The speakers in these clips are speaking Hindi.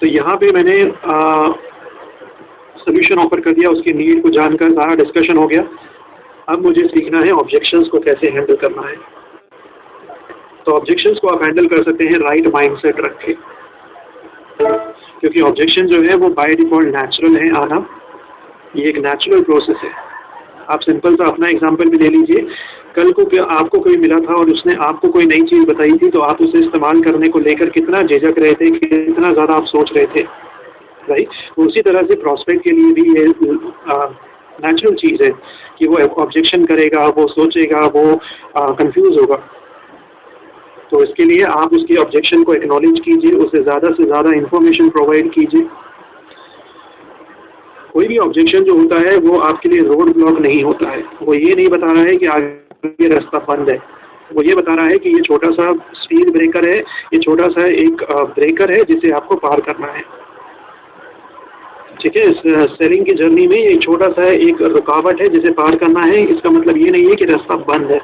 तो यहाँ पे मैंने सोल्यूशन ऑफर कर दिया, उसकी नीड को जानकर सारा डिस्कशन हो गया। अब मुझे सीखना है ऑब्जेक्शंस को कैसे हैंडल करना है। तो ऑब्जेक्शंस को आप हैंडल कर सकते हैं राइट माइंडसेट रख के, क्योंकि ऑब्जेक्शन जो है वो बाय डिफॉल्ट नेचुरल है आना, ये एक नेचुरल प्रोसेस है। आप सिंपल सा अपना एग्जांपल भी ले लीजिए। कल को आपको कोई मिला था और उसने आपको कोई नई चीज़ बताई थी, तो आप उसे इस्तेमाल करने को लेकर कितना झिझक रहे थे, कितना ज़्यादा आप सोच रहे थे, राइट। तो उसी तरह से प्रॉस्पेक्ट के लिए भी ये नेचुरल चीज़ है कि वो ऑब्जेक्शन करेगा, वो सोचेगा, वो कंफ्यूज होगा। तो इसके लिए आप उसकी ऑब्जेक्शन को एक्नॉलेज कीजिए, उसे ज़्यादा से ज़्यादा इंफॉर्मेशन प्रोवाइड कीजिए। कोई भी ऑब्जेक्शन जो होता है वो आपके लिए रोड ब्लॉक नहीं होता है, वो ये नहीं बता रहा है कि आगे रास्ता बंद है, वो ये बता रहा है कि ये छोटा सा स्पीड ब्रेकर है, ये छोटा सा एक ब्रेकर है जिसे आपको पार करना है। ठीक है, सेलिंग की जर्नी में ये छोटा सा एक रुकावट है जिसे पार करना है, इसका मतलब ये नहीं है कि रास्ता बंद है।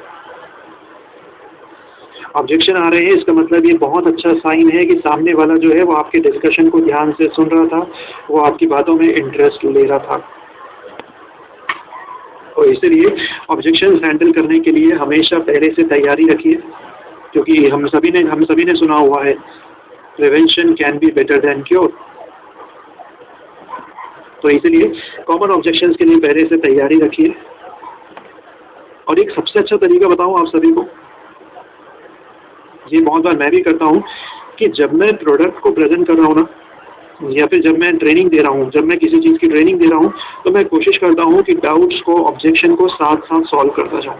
ऑब्जेक्शन आ रहे हैं, इसका मतलब ये बहुत अच्छा साइन है कि सामने वाला जो है वो आपके डिस्कशन को ध्यान से सुन रहा था, वो आपकी बातों में इंटरेस्ट ले रहा था। और इसलिए ऑब्जेक्शंस हैंडल करने के लिए हमेशा पहले से तैयारी रखिए, क्योंकि हम सभी ने सुना हुआ है prevention can be better than cure. तो इसलिए कॉमन ऑब्जेक्शंस के लिए पहले से तैयारी रखिए। और एक सबसे अच्छा तरीका बताऊं आप सभी को, ये बहुत बार मैं भी करता हूँ कि जब मैं प्रोडक्ट को प्रेजेंट कर रहा हूँ ना, या फिर जब मैं ट्रेनिंग दे रहा हूँ, जब मैं किसी चीज़ की ट्रेनिंग दे रहा हूँ, तो मैं कोशिश करता हूँ कि डाउट्स को, ऑब्जेक्शन को साथ साथ सॉल्व करता जाऊँ।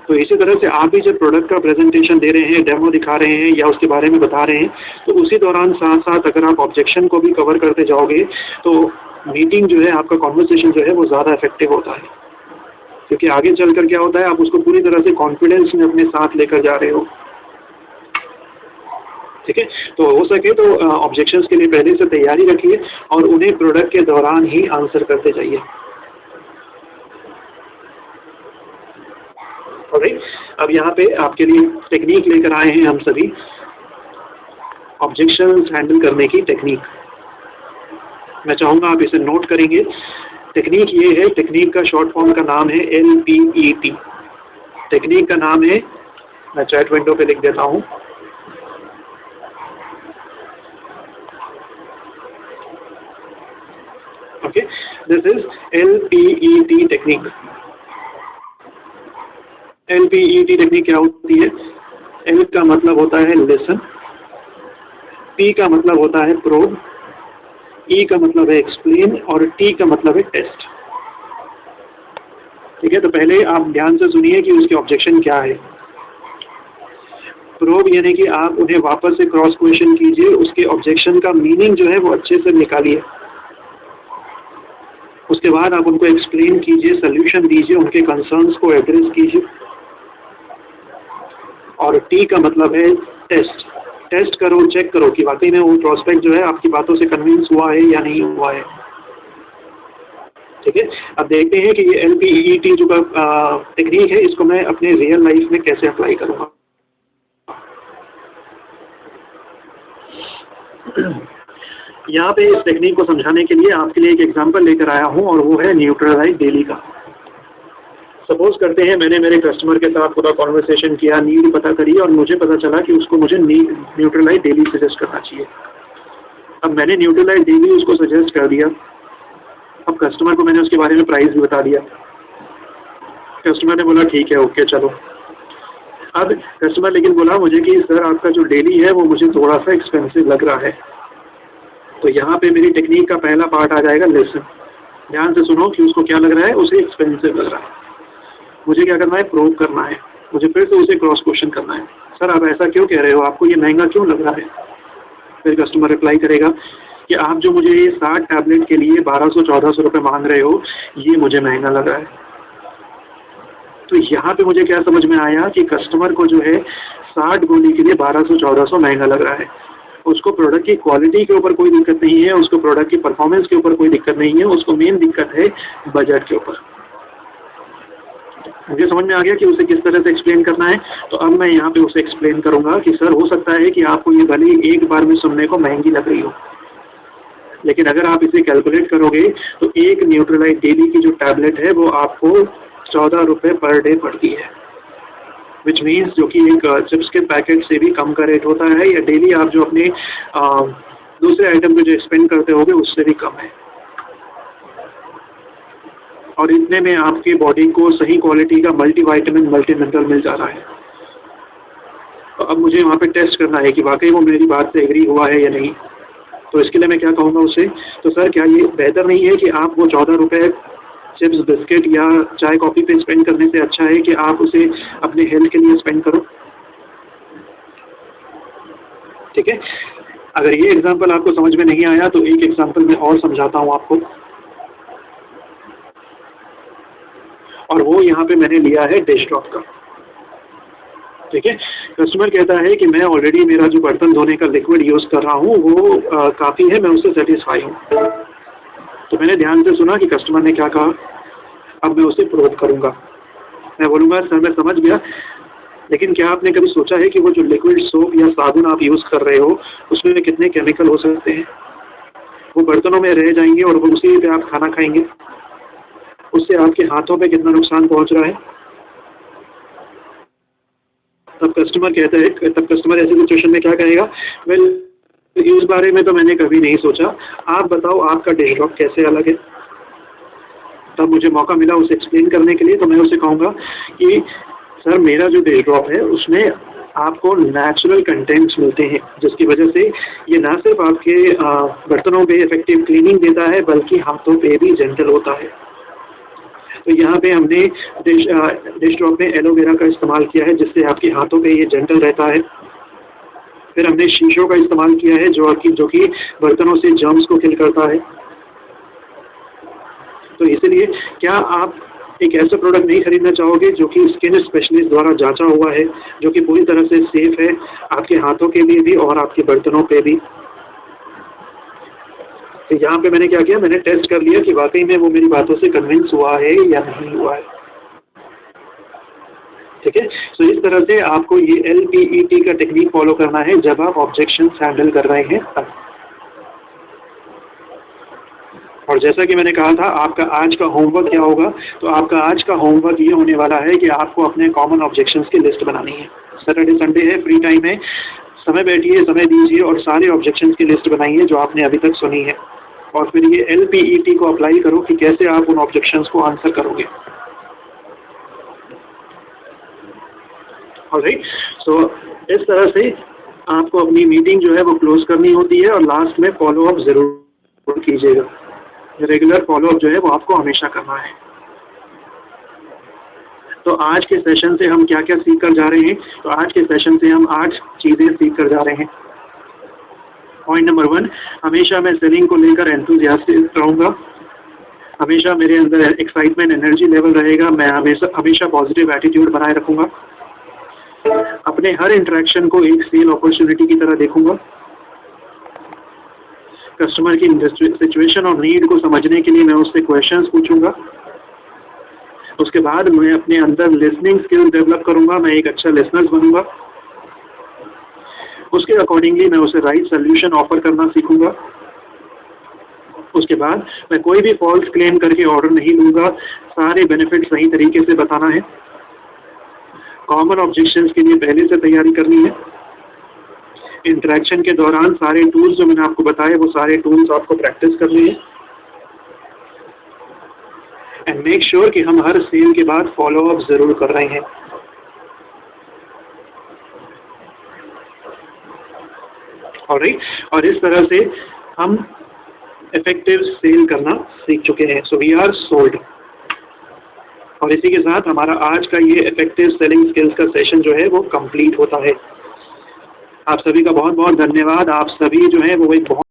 तो इसी तरह से आप भी जब प्रोडक्ट का प्रेजेंटेशन दे रहे हैं, डेमो दिखा रहे हैं या उसके बारे में बता रहे हैं, तो उसी दौरान साथ साथ अगर आप ऑब्जेक्शन को भी कवर करते जाओगे तो मीटिंग जो है, आपका कॉन्वर्सेशन जो है वो ज़्यादा इफेक्टिव होता है। क्योंकि आगे चलकर क्या होता है, आप उसको पूरी तरह से कॉन्फिडेंस में अपने साथ लेकर जा रहे हो। ठीक है, तो हो सके तो ऑब्जेक्शंस के लिए पहले से तैयारी रखिए और उन्हें प्रोडक्ट के दौरान ही आंसर करते जाइए। ऑलराइट, अब यहाँ पे आपके लिए टेक्निक लेकर आए हैं हम सभी, ऑब्जेक्शंस हैंडल करने की टेक्निक। मैं चाहूँगा आप इसे नोट करेंगे। टेक्निक ये है, टेक्निक का शॉर्ट फॉर्म का नाम है LPET। टेक्निक का नाम है, मैं चैट विंडो पे लिख देता हूँ, okay, this is LPET technique. LPET technique क्या होती है? L का मतलब होता है लिसन, P का मतलब होता है प्रोब, E का मतलब है एक्सप्लेन और T का मतलब है टेस्ट। ठीक है, तो पहले आप ध्यान से सुनिए कि उसके ऑब्जेक्शन क्या है। प्रोब यानी कि आप उन्हें वापस से क्रॉस क्वेश्चन कीजिए, उसके ऑब्जेक्शन का मीनिंग जो है वो अच्छे से निकालिए। उसके बाद आप उनको एक्सप्लेन कीजिए, सोल्यूशन दीजिए, उनके कंसर्न्स को एड्रेस कीजिए। और T का मतलब है टेस्ट। टेस्ट करो, चेक करो कि वाकई में वो प्रोस्पेक्ट जो है आपकी बातों से कन्विंस हुआ है या नहीं हुआ है। ठीक है, अब देखते हैं कि ये LPET जो टेक्निक है, इसको मैं अपने रियल लाइफ में कैसे अप्लाई करूँगा। यहाँ पे इस टेक्निक को समझाने के लिए आपके लिए एक एग्जांपल लेकर आया हूँ और वो है न्यूट्रलाइज डेली का। सपोज करते हैं मैंने मेरे कस्टमर के साथ पूरा कॉन्वर्सेशन किया, नीड पता करी और मुझे पता चला कि उसको मुझे न्यूट्रलाइज डेली सजेस्ट करना चाहिए। अब मैंने न्यूट्रलाइज डेली उसको सजेस्ट कर दिया। अब कस्टमर को मैंने उसके बारे में प्राइस भी बता दिया। कस्टमर ने बोला ठीक है, ओके चलो। अब कस्टमर लेकिन बोला मुझे कि सर आपका जो डेली है वो मुझे थोड़ा सा एक्सपेंसिव लग रहा है। तो यहाँ पे मेरी टेक्निक का पहला पार्ट आ जाएगा लिसन। ध्यान से सुनो कि उसको क्या लग रहा है, उसे एक्सपेंसिव लग रहा है। मुझे क्या करना है, प्रूव करना है, मुझे फिर से उसे क्रॉस क्वेश्चन करना है। सर आप ऐसा क्यों कह रहे हो, आपको ये महंगा क्यों लग रहा है? फिर कस्टमर रिप्लाई करेगा कि आप जो मुझे ये 60 टैबलेट के लिए 1200-1400 रुपये मांग रहे हो, ये मुझे महंगा लग रहा है। तो यहाँ पे मुझे क्या समझ में आया कि कस्टमर को जो है 60 गोली के लिए 1200-1400 महंगा लग रहा है। उसको प्रोडक्ट की क्वालिटी के ऊपर कोई दिक्कत नहीं है, उसको प्रोडक्ट की परफॉर्मेंस के ऊपर कोई दिक्कत नहीं है, उसको मेन दिक्कत है बजट के ऊपर। मुझे समझ में आ गया कि उसे किस तरह से एक्सप्लेन करना है। तो अब मैं यहाँ पे उसे एक्सप्लेन करूँगा कि सर हो सकता है कि आपको ये भले ही एक बार में सुनने को महंगी लग रही हो, लेकिन अगर आप इसे कैलकुलेट करोगे तो एक न्यूट्रलाइट डेली की जो टैबलेट है वो आपको 14 रुपये पर डे पड़ती है, विच मीन्स जो कि एक चिप्स के पैकेट से भी कम का रेट होता है, या डेली आप जो अपने दूसरे आइटम पे जो स्पेंड करते होगे उससे भी कम है। और इतने में आपकी बॉडी को सही क्वालिटी का मल्टीविटामिन मल्टी मिनरल मिल जा रहा है। तो अब मुझे वहाँ पे टेस्ट करना है कि वाकई वो मेरी बात से एग्री हुआ है या नहीं। तो इसके लिए मैं क्या कहूँगा उसे, तो सर क्या ये बेहतर नहीं है कि आप वो 14 रुपये चिप्स बिस्किट या चाय कॉफ़ी पे स्पेंड करने से अच्छा है कि आप उसे अपने हेल्थ के लिए स्पेंड करो? ठीक है, अगर ये एग्जांपल आपको समझ में नहीं आया तो एक एग्जांपल मैं और समझाता हूँ आपको, और वो यहाँ पे मैंने लिया है डिश ड्रॉप का। ठीक है, कस्टमर कहता है कि मैं ऑलरेडी मेरा जो बर्तन धोने का लिक्विड यूज़ कर रहा हूँ वो काफ़ी है, मैं उससे सेटिस्फाई हूँ। तो मैंने ध्यान से सुना कि कस्टमर ने क्या कहा। अब मैं उसे प्रोब करूँगा, मैं बोलूँगा सर मैं समझ गया, लेकिन क्या आपने कभी सोचा है कि वो जो लिक्विड सोप या साबुन आप यूज़ कर रहे हो उसमें कितने केमिकल हो सकते हैं? वो बर्तनों में रह जाएंगे और वो उसी पे आप खाना खाएंगे, उससे आपके हाथों पे कितना नुकसान पहुंच रहा है। तब कस्टमर ऐसी सिचुएशन में क्या कहेगा, वेल इस बारे में तो मैंने कभी नहीं सोचा, आप बताओ आपका डिश ड्रॉप कैसे अलग है। तब मुझे मौका मिला उसे एक्सप्लेन करने के लिए, तो मैं उसे कहूँगा कि सर मेरा जो डिश ड्रॉप है उसमें आपको नेचुरल कंटेंट्स मिलते हैं, जिसकी वजह से ये ना सिर्फ आपके बर्तनों पे इफेक्टिव क्लीनिंग देता है बल्कि हाथों पे भी जेंटल होता है। तो यहाँ पे हमने डिश ड्रॉप में एलोवेरा का इस्तेमाल किया है जिससे आपके हाथों पे ये जेंटल रहता है। फिर हमने शीशों का इस्तेमाल किया है जो कि बर्तनों से जर्म्स को किल करता है। तो इसलिए क्या आप एक ऐसा प्रोडक्ट नहीं खरीदना चाहोगे जो कि स्किन स्पेशलिस्ट द्वारा जांचा हुआ है, जो कि पूरी तरह से सेफ है आपके हाथों के लिए भी और आपके बर्तनों पे भी। तो यहाँ पे मैंने क्या किया, मैंने टेस्ट कर लिया कि वाकई में वो मेरी बातों से कन्विंस हुआ है या नहीं हुआ है। ठीक है, तो इस तरह से आपको ये LPET का टेक्निक फॉलो करना है जब आप ऑब्जेक्शन हैंडल कर रहे हैं तब। और जैसा कि मैंने कहा था आपका आज का होमवर्क क्या होगा, तो आपका आज का होमवर्क ये होने वाला है कि आपको अपने कॉमन ऑब्जेक्शंस की लिस्ट बनानी है। सैटरडे संडे है, फ्री टाइम है, समय बैठिए, समय दीजिए और सारे ऑब्जेक्शंस की लिस्ट बनाइए जो आपने अभी तक सुनी है, और फिर ये LPET को अप्लाई करो कि कैसे आप उन ऑब्जेक्शंस को आंसर करोगे। ऑलराइट, सो इस तरह से आपको अपनी मीटिंग जो है वो क्लोज करनी होती है, और लास्ट में फॉलोअप ज़रूर कीजिएगा। रेगुलर फॉलोअप जो है वो आपको हमेशा करना है। तो आज के सेशन से हम क्या क्या सीख कर जा रहे हैं, तो आज के सेशन से हम 8 चीज़ें सीख कर जा रहे हैं। पॉइंट नंबर 1, हमेशा मैं सेलिंग को लेकर एंथुसियास्टिक रहूँगा, हमेशा मेरे अंदर एक्साइटमेंट एनर्जी लेवल रहेगा, मैं हमेशा पॉजिटिव एटीट्यूड बनाए रखूँगा, अपने हर इंटरेक्शन को एक सेल अपॉर्चुनिटी की तरह देखूँगा, कस्टमर की सिचुएशन और नीड को समझने के लिए मैं उससे क्वेश्चंस पूछूंगा, उसके बाद मैं अपने अंदर लिसनिंग स्किल डेवलप करूंगा, मैं एक अच्छा लिसनर बनूंगा, उसके अकॉर्डिंगली मैं उसे राइट सोल्यूशन ऑफर करना सीखूंगा। उसके बाद मैं कोई भी फॉल्स क्लेम करके ऑर्डर नहीं लूँगा, सारे बेनिफिट सही तरीके से बताना है, कॉमन ऑब्जेक्शंस के लिए पहले से तैयारी करनी है, इंटरेक्शन के दौरान सारे टूल्स जो मैंने आपको बताए वो सारे टूल्स आपको प्रैक्टिस करने हैं, एंड मेक श्योर कि हम हर सेल के बाद फॉलोअप ज़रूर कर रहे हैं। ऑलराइट, और इस तरह से हम इफेक्टिव सेल करना सीख चुके हैं। So we are sold. और इसी के साथ हमारा आज का ये इफेक्टिव सेलिंग स्किल्स का सेशन जो है वो कंप्लीट होता है। आप सभी का बहुत बहुत धन्यवाद। आप सभी जो है वो एक बहुत